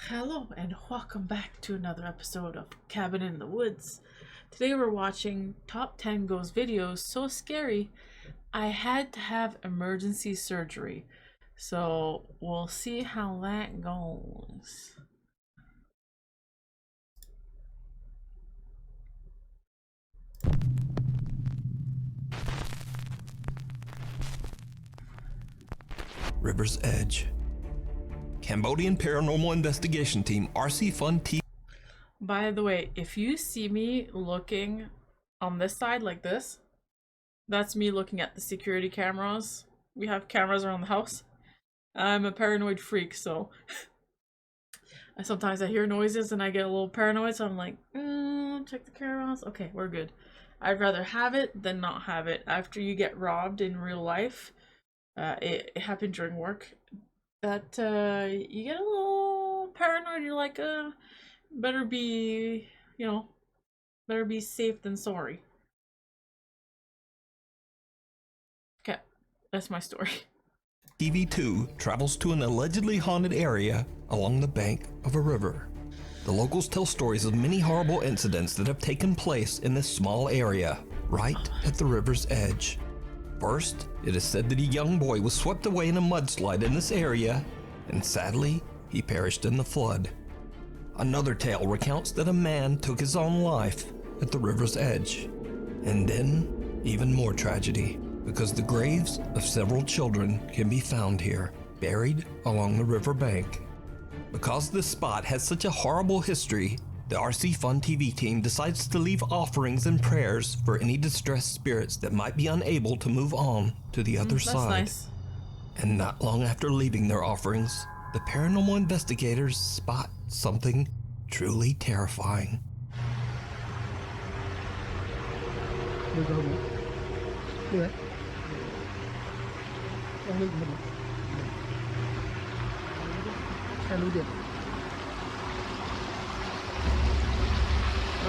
Hello and welcome back to another episode of Cabin in the Woods. Today we're watching Top 10 Ghost Videos So Scary I Had to Have Emergency Surgery. So we'll see how that goes. River's Edge. Cambodian Paranormal Investigation Team RC Fun TV. By the way, if you see me looking on this side like this, that's me looking at the security cameras. We have cameras around the house. I'm a paranoid freak, so sometimes I hear noises and I get a little paranoid, so I'm like, check the cameras. Okay, we're good. I'd rather have it than not have it. After you get robbed in real life, it happened during work, that you get a little paranoid. You're like, better be, better be safe than sorry. Okay, that's my story. TV2 travels to an allegedly haunted area along the bank of a river. The locals tell stories of many horrible incidents that have taken place in this small area, right at the river's edge. First, it is said that a young boy was swept away in a mudslide in this area, and sadly, he perished in the flood. Another tale recounts that a man took his own life at the river's edge. And then, even more tragedy, because the graves of several children can be found here, buried along the river bank. Because this spot has such a horrible history, the RC Fun TV team decides to leave offerings and prayers for any distressed spirits that might be unable to move on to the other side. Nice. And not long after leaving their offerings, the paranormal investigators spot something truly terrifying.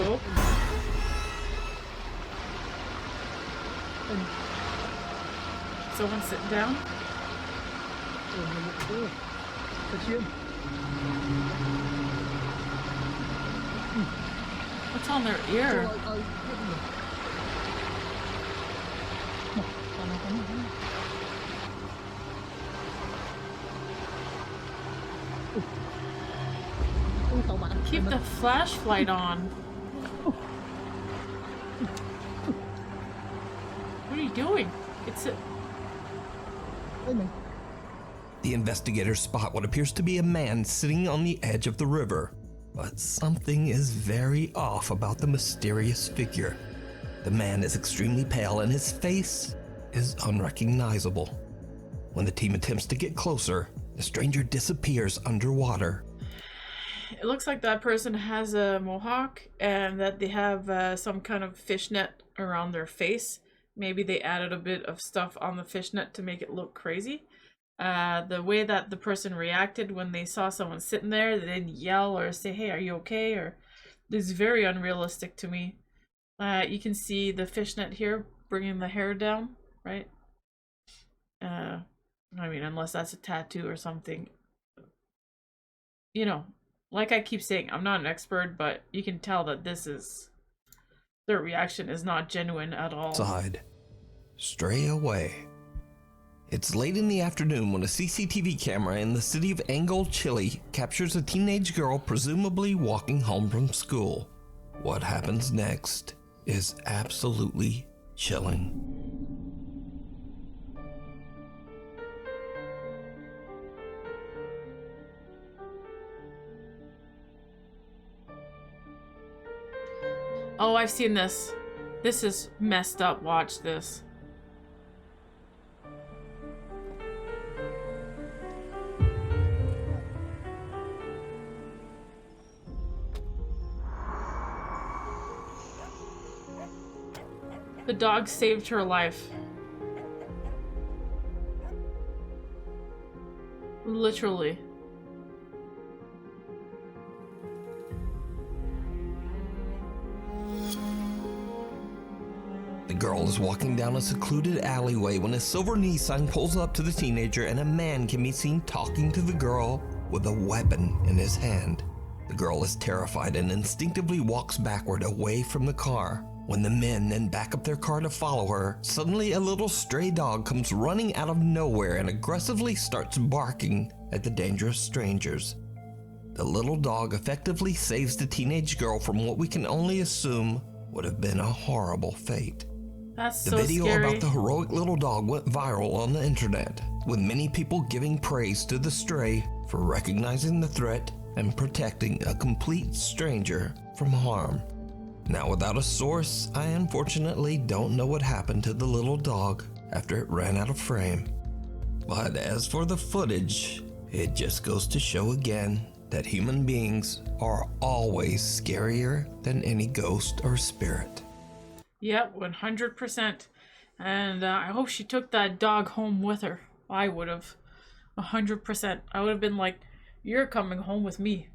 Oh. Someone sitting down? What's on their ear? Keep the flashlight on. What are you doing? The investigators spot what appears to be a man sitting on the edge of the river, but something is very off about the mysterious figure. The man is extremely pale and his face is unrecognizable. When the team attempts to get closer, the stranger disappears underwater. It looks like that person has a mohawk and that they have some kind of fishnet around their face. Maybe they added a bit of stuff on the fishnet to make it look crazy. The way that the person reacted when they saw someone sitting there, they didn't yell or say, "Hey, are you okay?" Or it's very unrealistic to me. You can see the fishnet here bringing the hair down, right? I mean, unless that's a tattoo or something. Like I keep saying, I'm not an expert, but you can tell that their reaction is not genuine at all. Stray away. It's late in the afternoon when a CCTV camera in the city of Angol, Chile captures a teenage girl presumably walking home from school. What happens next is absolutely chilling. Oh, I've seen this. This is messed up. Watch this. The dog saved her life. Literally. The girl is walking down a secluded alleyway when a silver Nissan pulls up to the teenager and a man can be seen talking to the girl with a weapon in his hand. The girl is terrified and instinctively walks backward away from the car. When the men then back up their car to follow her, suddenly a little stray dog comes running out of nowhere and aggressively starts barking at the dangerous strangers. The little dog effectively saves the teenage girl from what we can only assume would have been a horrible fate. That's The so video scary. about the heroic little dog went viral on the internet, with many people giving praise to the stray for recognizing the threat and protecting a complete stranger from harm. Now, without a source, I unfortunately don't know what happened to the little dog after it ran out of frame. But as for the footage, it just goes to show again that human beings are always scarier than any ghost or spirit. Yep, 100%. And I hope she took that dog home with her. I would have. 100%. I would have been like, you're coming home with me.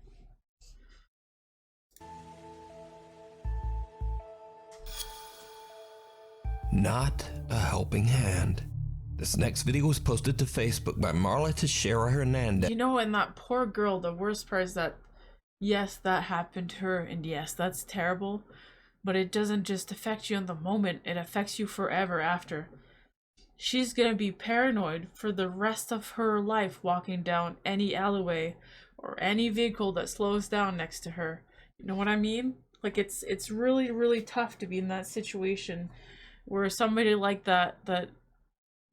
Not a helping hand. This next video was posted to Facebook by Marla Teixeira Hernandez. You know, and that poor girl, the worst part is that, yes, that happened to her, and yes, that's terrible, but it doesn't just affect you in the moment, it affects you forever after. She's gonna be paranoid for the rest of her life walking down any alleyway or any vehicle that slows down next to her. You know what I mean? Like, it's really, really tough to be in that situation where somebody like that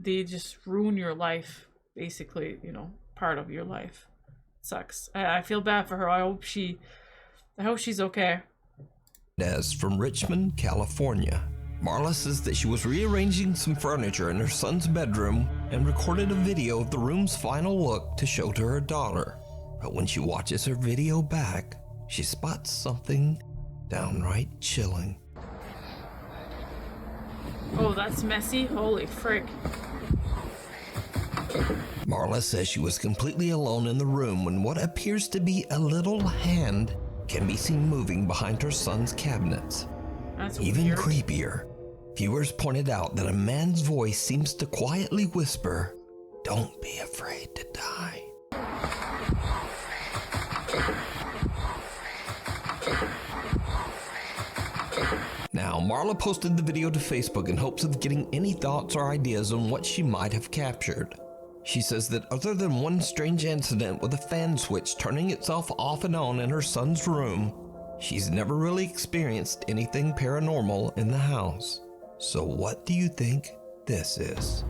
they just ruin your life, basically, you know, part of your life. It sucks. I feel bad for her. I hope she's okay. As from Richmond, California. Marla says that she was rearranging some furniture in her son's bedroom and recorded a video of the room's final look to show to her daughter. But when she watches her video back, she spots something downright chilling. Oh, that's messy? Holy frick. Marla says she was completely alone in the room when what appears to be a little hand can be seen moving behind her son's cabinets. That's Even weird. creepier, viewers pointed out that a man's voice seems to quietly whisper, "Don't be afraid to die." Now, Marla posted the video to Facebook in hopes of getting any thoughts or ideas on what she might have captured. She says that other than one strange incident with a fan switch turning itself off and on in her son's room, she's never really experienced anything paranormal in the house. So what do you think this is?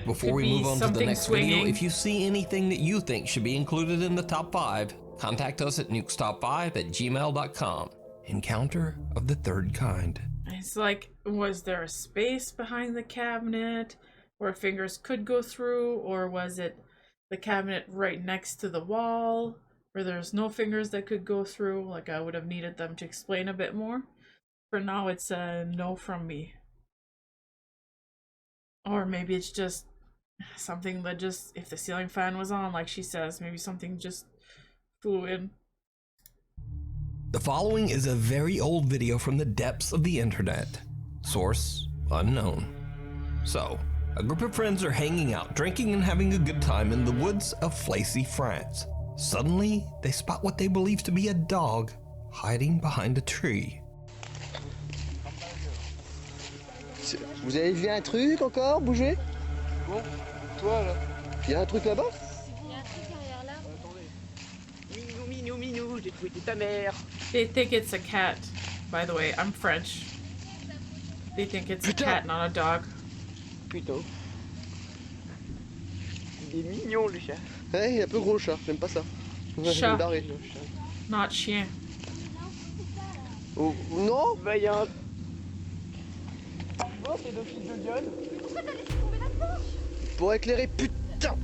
Before Could we be move on to the something next swinging. video, if you see anything that you think should be included in the top 5, contact us at nukestop5@gmail.com. Encounter of the third kind. It's like, was there a space behind the cabinet where fingers could go through, or was it the cabinet right next to the wall where there's no fingers that could go through? Like, I would have needed them to explain a bit more. For now, it's a no from me. Or maybe it's just something that just, if the ceiling fan was on, like she says, maybe something just flew in. The following is a very old video from the depths of the internet. Source unknown. So, a group of friends are hanging out, drinking and having a good time in the woods of Flacy, France. Suddenly, they spot what they believe to be a dog hiding behind a tree. Vous avez vu un truc encore bouger? Bon, toi là. Il y a un truc là-bas? Il y a un truc derrière là. Minou, minou, minou, j'ai trouvé ta mère. They think it's a cat. By the way, I'm French. They think it's a Putain. cat, not a dog. Putain. Il est mignon le chat. Ouais, il est un peu gros le chat, j'aime pas ça. Je vais Chat. me barrer. Not chien. Oh, non? Bah y'a un... Oh, c'est le fils de Diane. Pourquoi t'as laissé tomber là-dedans? Pour éclairer, putain!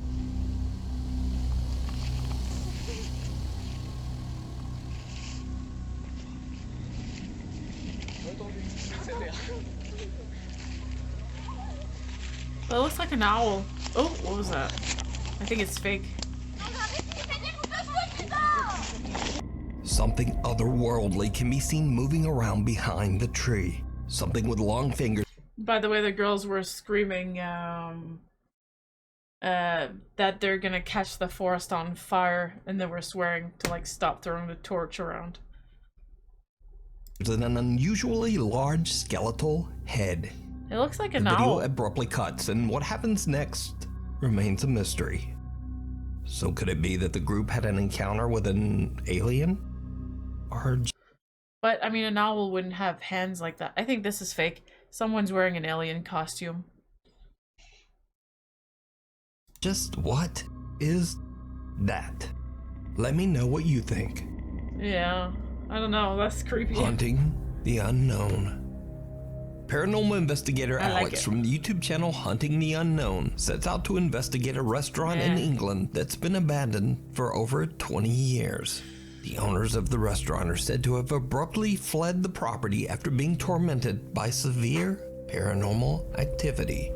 Well, it looks like an owl. Oh, what was that? I think it's fake. Something otherworldly can be seen moving around behind the tree. Something with long fingers By the way, the girls were screaming that they're gonna catch the forest on fire, and they were swearing to like stop throwing the torch around. There's an unusually large skeletal head. It looks like an The video owl. abruptly cuts, and what happens next remains a mystery. So could it be that the group had an encounter with an alien? Or But I mean, an owl wouldn't have hands like that. I think this is fake. Someone's wearing an alien costume. just what is that? Let me know what you think. Yeah, I don't know. That's creepy. Haunting the Unknown. Paranormal investigator I like Alex it. from the YouTube channel Hunting the Unknown sets out to investigate a restaurant in England that's been abandoned for over 20 years. The owners of the restaurant are said to have abruptly fled the property after being tormented by severe paranormal activity.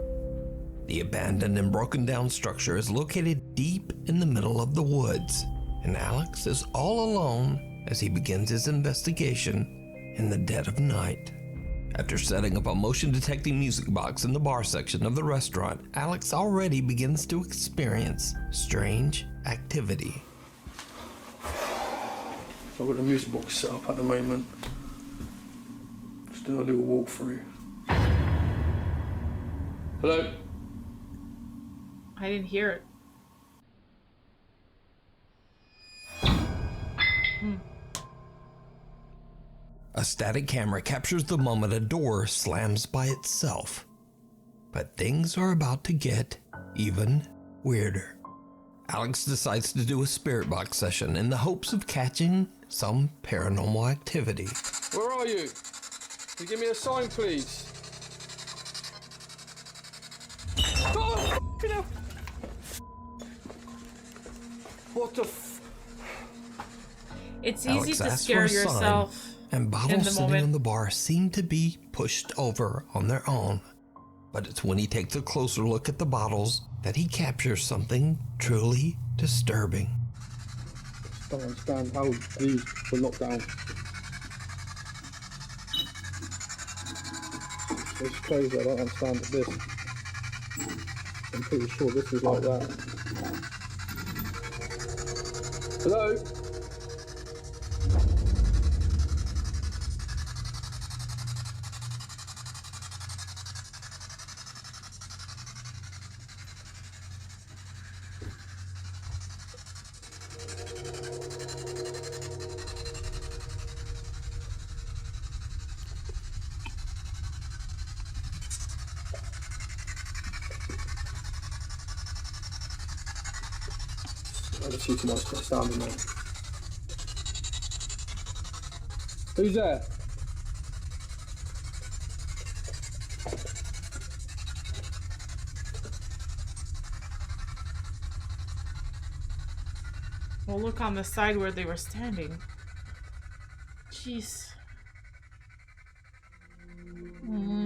The abandoned and broken down structure is located deep in the middle of the woods, and Alex is all alone as he begins his investigation in the dead of night. After setting up a motion detecting music box in the bar section of the restaurant, Alex already begins to experience strange activity. So I've got the music box set up at the moment. Just do a little walkthrough. Hello? I didn't hear it. A static camera captures the moment a door slams by itself. But things are about to get even weirder. Alex decides to do a spirit box session in the hopes of catching some paranormal activity. Where are you? Can you give me a sign, please? Oh, f***ing hell. What the f... It's easy Alex to asks scare for a sign, yourself. and in bottles the sitting moment. on the bar seem to be pushed over on their own. But it's when he takes a closer look at the bottles that he captures something truly disturbing. I don't understand how these were locked down. It's crazy, I don't understand this. I'm pretty sure this is like that. Hello? I just see too much sound in there. Who's there? Well, look on the side where they were standing. Jeez.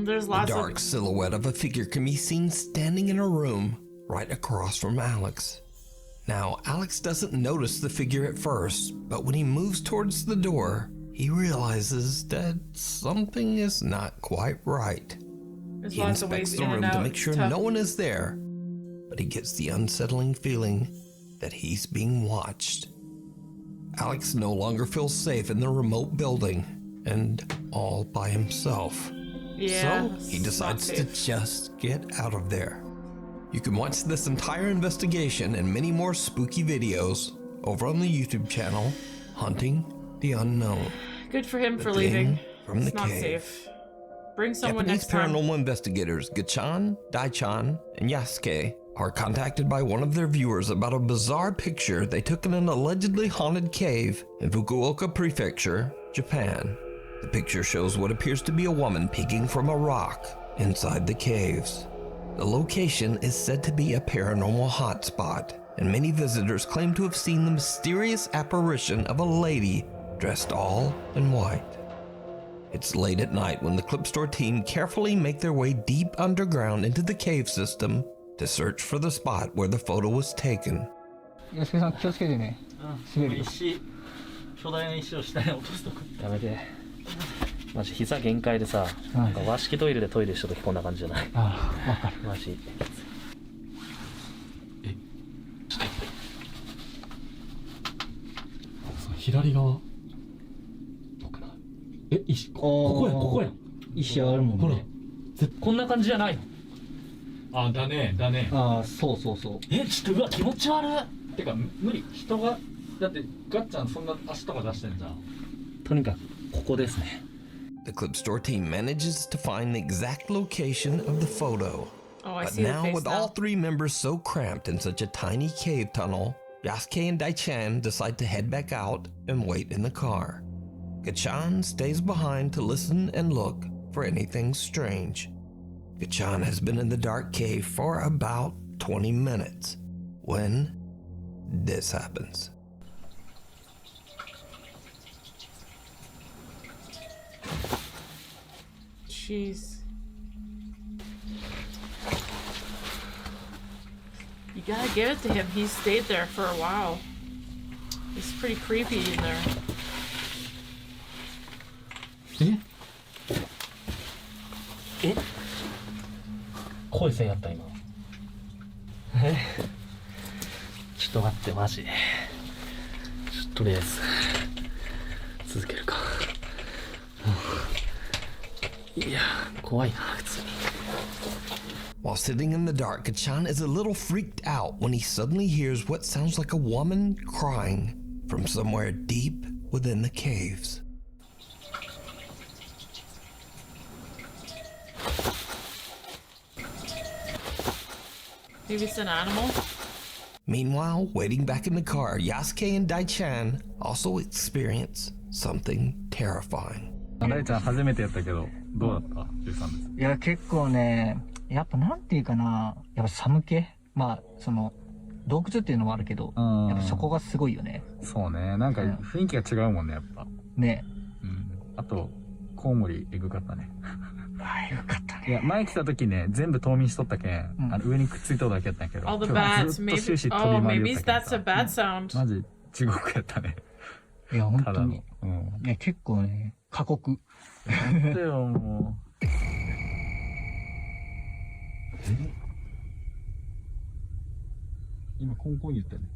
There's The lots dark of... silhouette of a figure can be seen standing in a room right across from Alex. Now, Alex doesn't notice the figure at first, but when he moves towards the door, he realizes that something is not quite right. There's He lots of inspects ways the in room and to out. make sure Tough. no one is there, but he gets the unsettling feeling that he's being watched. Alex no longer feels safe in the remote building and all by himself. Yeah, So he it's decides not to safe. just get out of there. You can watch this entire investigation and many more spooky videos over on the YouTube channel Hunting the Unknown. Good for him The for thing leaving. from It's the not cave. safe. Bring someone Japanese next time. paranormal investigators Gachan, Daichan, and Yasuke are contacted by one of their viewers about a bizarre picture they took in an allegedly haunted cave in Fukuoka Prefecture, Japan. The picture shows what appears to be a woman peeking from a rock inside the caves. The location is said to be a paranormal hotspot, and many visitors claim to have seen the mysterious apparition of a lady dressed all in white. It's late at night when the clip store team carefully make their way deep underground into the cave system to search for the spot where the photo was taken. 安助さん気をつけてね。滑るよ。石巨大な石を下に落とすとかやめて。マジ膝限界でさ、なんか和式トイレでトイレした時こんな感じじゃないああ、わかる。マジ左側どこだ石ここやここや石あるもんね。ほらこんな感じじゃないの？あだねだねああ、そうそうそう。ちょっとうわ気持ち悪い。てか無理人がだってガッちゃんそんな足とか出してんじゃん。とにかくここですね。 The clip store team manages to find the exact location of the photo. Oh, I But see the now, face with now. all three members so cramped in such a tiny cave tunnel, Yasuke and Daichan decide to head back out and wait in the car. Gachan stays behind to listen and look for anything strange. Gachan has been in the dark cave for about 20 minutes when this happens. Jeez. You gotta give it to him. He stayed there for a while. It's pretty creepy in there. 声せんやった今。ちょっと待ってマジ。とりあえず続けるか。いや怖いな普通に。While sitting in the dark, Gachan is a little freaked out when he suddenly hears what sounds like a woman crying from somewhere deep within the caves. Maybe it's an animal? Meanwhile, waiting back in the car, Yasuke and Daichan also experience something terrifying. 大ちゃん初めてやったけどどうだった13です。いや、結構ね、やっぱなんていうかな、やっぱ寒気まあ、その、洞窟っていうのもあるけど、やっぱそこがすごいよね。そうね、なんか雰囲気が違うもんね、やっぱ。ね。うん。あと、コウモリエグかったね。ああ、よかったね。いや、前来た時ね、全部冬眠しとったけん、上にくっついとるだけやったんやけど。 All the 今日 bats. ずっと終始 Maybe. 飛び Oh, 回り maybe よったけん that's さ a bad sound. マジ地獄やったね。いや、本ただの。当に。いや、結構ね、過酷。なんでよ、もう。今、コンコン言ったよね。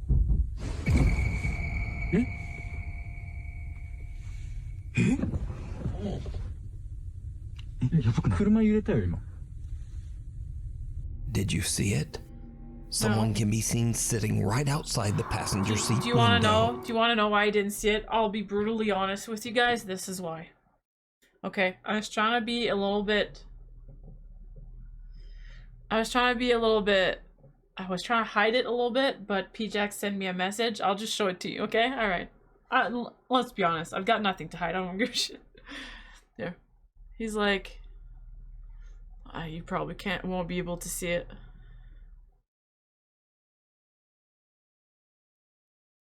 やばくない？車揺れたよ、今。Did you see it? Someone can be seen sitting right outside the passenger seat Do you want to window. know? Do you want to know why I didn't see it? I'll be brutally honest with you guys. This is why. Okay, I was trying to be a little bit. I was trying to hide it a little bit, but PJack sent me a message. I'll just show it to you, okay? Alright. Let's be honest. I've got nothing to hide. I don't give a shit. There. He's like... you probably won't be able to see it.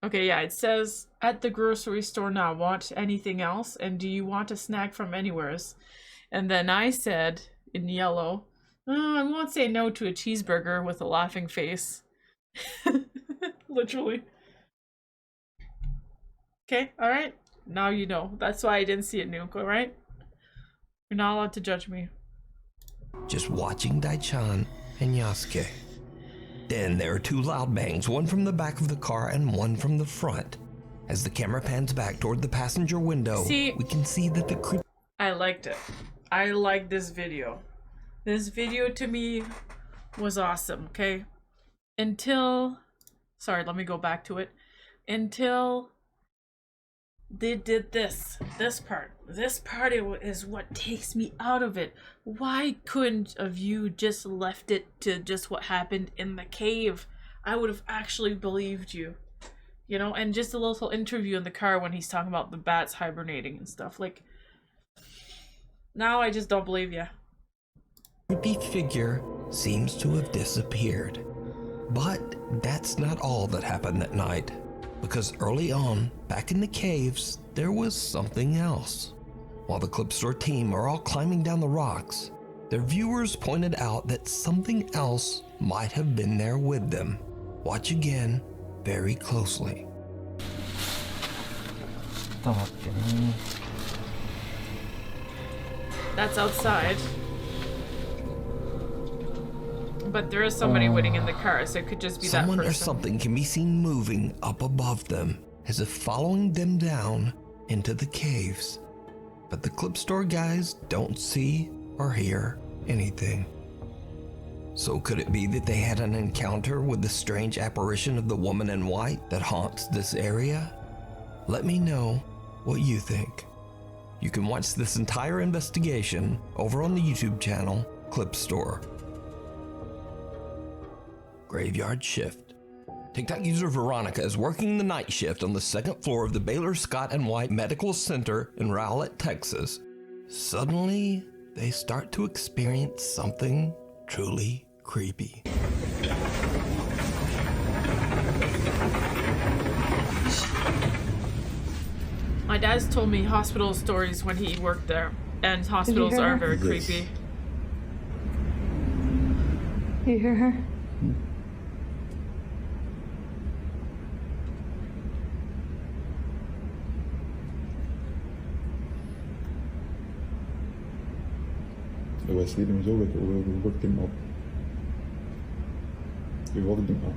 Okay, yeah, it says, at the grocery store now, want anything else? And do you want a snack from anywheres? And then I said, in yellow, oh, I won't say no to a cheeseburger with a laughing face. Literally. Okay, alright? Now you know. That's why I didn't see it, Nuke, alright? You're not allowed to judge me. Just watching Daichan and Yasuke. Then there are two loud bangs, one from the back of the car and one from the front. As the camera pans back toward the passenger window, we can see that the creep... I liked it. I liked this video. This video to me was awesome, okay? Until... Sorry, let me go back to it. Until... they did this part. This part is what takes me out of it. Why couldn't have you just left it to just what happened in the cave? I would have actually believed you. You know, and just a little interview in the car when he's talking about the bats hibernating and stuff. Like, now I just don't believe you. creepy figure seems to have disappeared. But that's not all that happened that night. Because early on, back in the caves, there was something else. While the clip store team are all climbing down the rocks, their viewers pointed out that something else might have been there with them. Watch again very closely. That's outside. But there is somebody waiting in the car, so it could just be Someone that or person. something can be seen moving up above them as if following them down into the caves. But the clip store guys don't see or hear anything. So could it be that they had an encounter with the strange apparition of the woman in white that haunts this area? Let me know what you think. You can watch this entire investigation over on the YouTube channel Clip Store. Graveyard shift. TikTok user Veronica is working the night shift on the second floor of the Baylor Scott and White Medical Center in Rowlett, Texas. Suddenly, they start to experience something truly creepy. My dad's told me hospital stories when he worked there, and hospitals are very creepy. You hear her? We sleep hem zo weg, we wacht hem op. We wachten hem op.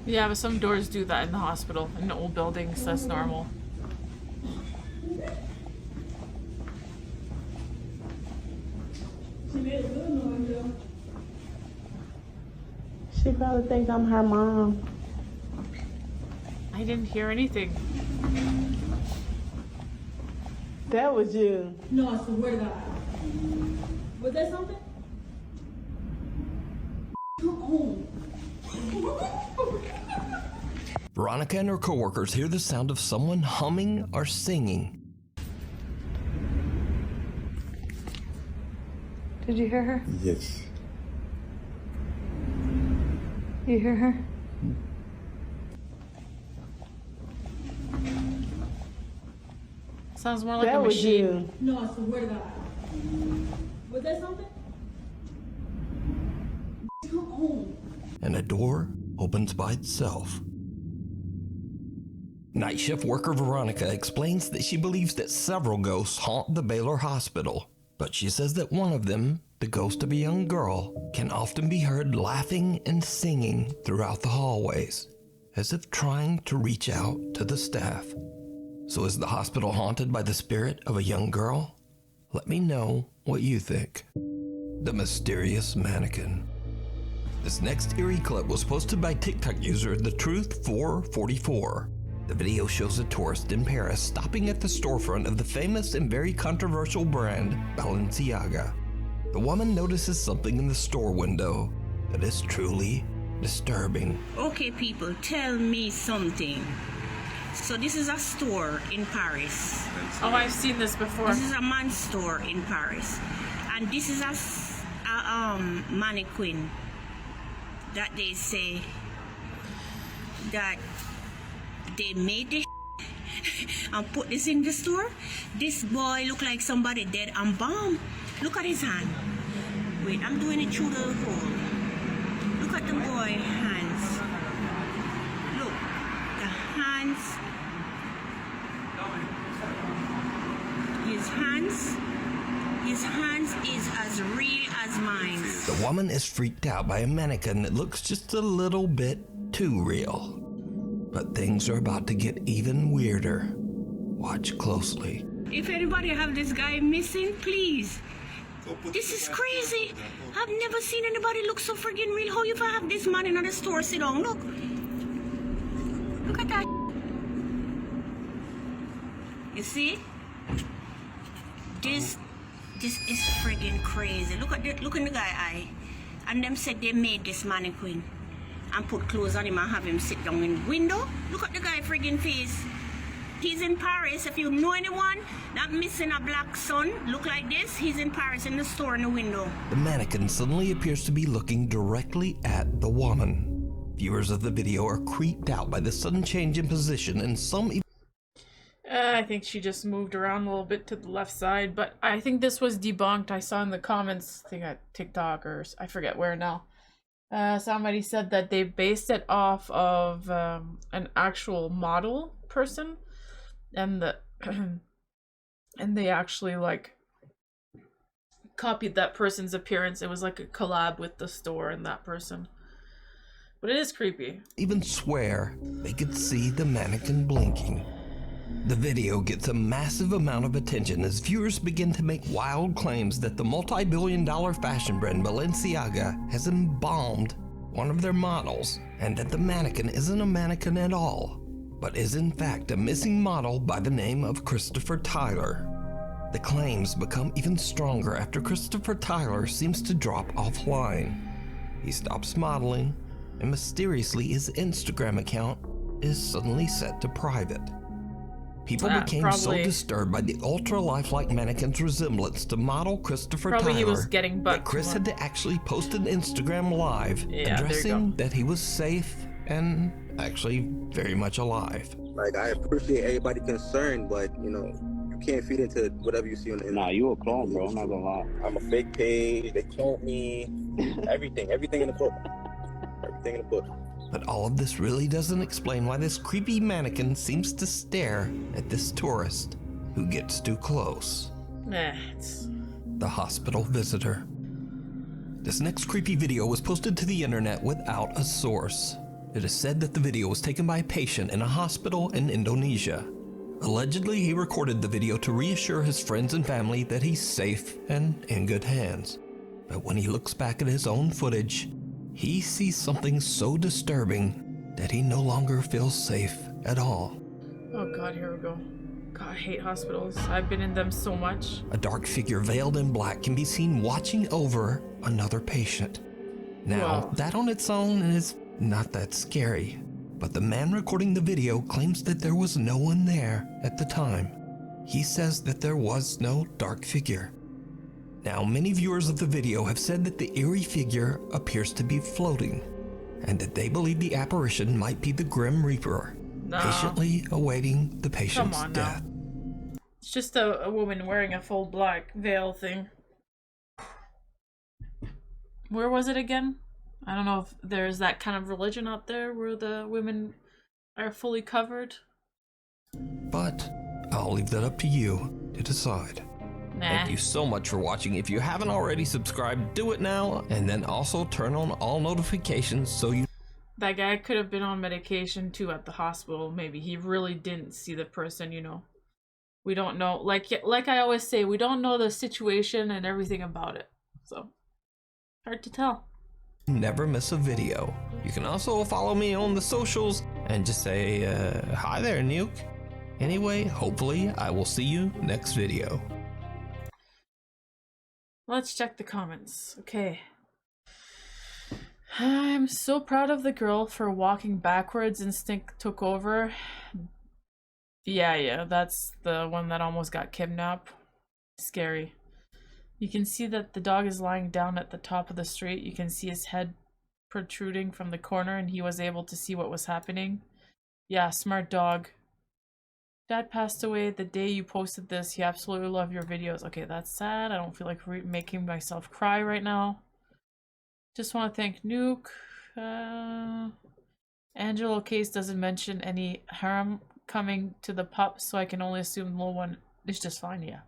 Yeah, but some doors do that in the hospital. In old buildings, that's normal. She probably think I'm her mom. I didn't hear anything. That was you. No, I swear to God. Was that something? Come on. Veronica and her coworkers hear the sound of someone humming or singing. Did you hear her? Yes. You hear her? Sounds more like That a was machine. you. No, I swear to God. Was that something? Come on. And a door opens by itself. Night shift worker Veronica explains that she believes that several ghosts haunt the Baylor Hospital, but she says that one of them, the ghost of a young girl, can often be heard laughing and singing throughout the hallways, as if trying to reach out to the staff. So is the hospital haunted by the spirit of a young girl? Let me know what you think. The mysterious mannequin. This next eerie clip was posted by TikTok user TheTruth444. The video shows a tourist in Paris stopping at the storefront of the famous and very controversial brand Balenciaga. The woman notices something in the store window that is truly disturbing. Okay, people, tell me something. So this is a store in Paris. Oh, I've seen this before. This is a man's store in Paris. And this is a mannequin that they say that they made this and put this in the store. This boy look like somebody dead and bomb. Look at his hand. Wait, I'm doing it through the hole. Look at the boy hands. Look, the hands. His hands is as real as mine. The woman is freaked out by a mannequin that looks just a little bit too real. But things are about to get even weirder. Watch closely. If anybody have this guy missing, please. This is crazy. I've never seen anybody look so friggin' real. How you have this man in the store sit down? Look. Look at that. You see? This is friggin' crazy. Look in the guy eye. And them said they made this mannequin and put clothes on him and have him sit down in the window. Look at the guy friggin' face. He's in Paris. If you know anyone that missing a black son look like this, he's in Paris in the store in the window. The mannequin suddenly appears to be looking directly at the woman. Viewers of the video are creeped out by the sudden change in position and some I think she just moved around a little bit to the left side, but I think this was debunked. I saw in the comments, I think at TikTok or I forget where now, Somebody said that they based it off of an actual model person, and the and they actually like copied that person's appearance. It was like a collab with the store and that person. But it is creepy. Even swear they could see the mannequin blinking. The video gets a massive amount of attention as viewers begin to make wild claims that the multi-billion-dollar fashion brand Balenciaga has embalmed one of their models, and that the mannequin isn't a mannequin at all, but is in fact a missing model by the name of Christopher Tyler. The claims become even stronger after Christopher Tyler seems to drop offline. He stops modeling, and mysteriously his Instagram account is suddenly set to private. People became so disturbed by the ultra-lifelike mannequin's resemblance to model Christopher Tyler he was getting that Chris had to actually post an Instagram live addressing that he was safe and actually very much alive. Like, I appreciate everybody concerned, but, you know, you can't feed into whatever you see on the internet. Nah, you a clone, bro. I'm not gonna lie. I'm a fake page. They clone me. Everything in the book. Everything in the book. But all of this really doesn't explain why this creepy mannequin seems to stare at this tourist who gets too close. The hospital visitor. This next creepy video was posted to the internet without a source. It is said that the video was taken by a patient in a hospital in Indonesia. Allegedly, he recorded the video to reassure his friends and family that he's safe and in good hands. But when he looks back at his own footage, he sees something so disturbing that he no longer feels safe at all. Oh god, here we go. God, I hate hospitals. I've been in them so much. A dark figure veiled in black can be seen watching over another patient. Now, that on its own is not that scary, but the man recording the video claims that there was no one there at the time. He says that there was no dark figure. Now, many viewers of the video have said that the eerie figure appears to be floating, and that they believe the apparition might be the Grim Reaper, patiently awaiting the patient's death. It's just a woman wearing a full black veil thing. Where was it again? I don't know if there's that kind of religion out there where the women are fully covered. But I'll leave that up to you to decide. Thank you so much for watching. If you haven't already subscribed, do it now, and then also turn on all notifications so you... That guy could have been on medication too at the hospital. Maybe he really didn't see the person, you know. We don't know. Like I always say, we don't know the situation and everything about it. So, hard to tell. Never miss a video. You can also follow me on the socials and just say, hi there, Nuke. Anyway, hopefully I will see you next video. Let's check the comments. Okay. I'm so proud of the girl for walking backwards. Instinct took over. Yeah, that's the one that almost got kidnapped. Scary. You can see that the dog is lying down at the top of the street. You can see his head protruding from the corner, and he was able to see what was happening. Yeah, smart dog. Dad passed away the day you posted this. He absolutely loved your videos. Okay, that's sad. I don't feel like making myself cry right now. Just want to thank Nuke. Angelo Case doesn't mention any harm coming to the pup, so I can only assume the little one is just fine, yeah.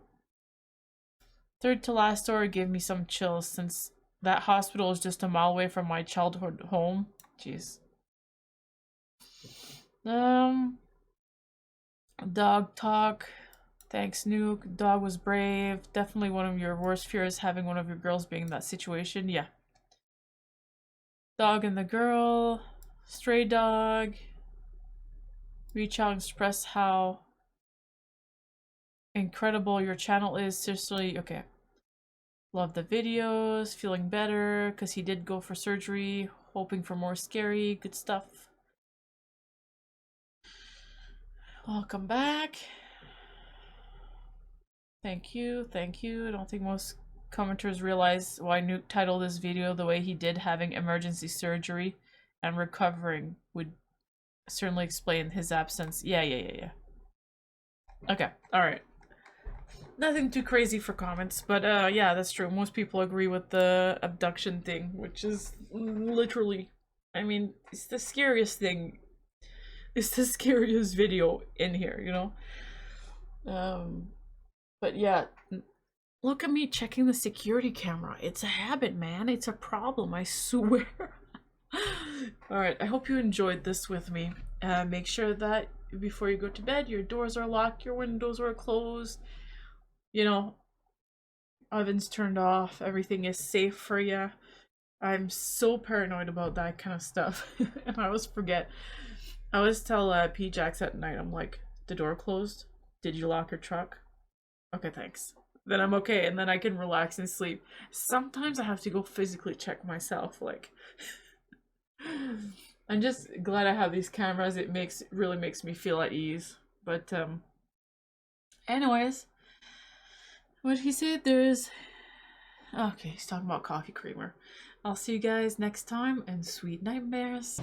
Third to last story gave me some chills since that hospital is just a mile away from my childhood home. Jeez. Dog talk. Thanks, Nuke. Dog was brave. Definitely one of your worst fears, having one of your girls being in that situation. Yeah. Dog and the girl. Stray dog. Reach out and express how incredible your channel is. Seriously, okay. Love the videos. Feeling better because he did go for surgery. Hoping for more scary. Good stuff. Welcome back. Thank you, thank you. I don't think most commenters realize why Nuke titled this video the way he did. Having emergency surgery and recovering would certainly explain his absence. Yeah. Okay, alright. nothing too crazy for comments, but yeah, that's true. Most people agree with the abduction thing, which is literally, I mean, it's the scariest thing. It's the scariest video in here, you know? But yeah, look at me checking the security camera. It's a habit, man. It's a problem, I swear. Alright, I hope you enjoyed this with me. Make sure that before you go to bed, your doors are locked, your windows are closed, you know, oven's turned off, everything is safe for you. I'm so paranoid about that kind of stuff. And I always forget. I always tell P-Jax at night, I'm like, the door closed? Did you lock your truck? Okay, thanks. Then I'm okay, and then I can relax and sleep. Sometimes I have to go physically check myself, like... I'm just glad I have these cameras. It really makes me feel at ease. But anyways, what he said, there's okay, he's talking about coffee creamer. I'll see you guys next time, and sweet nightmares.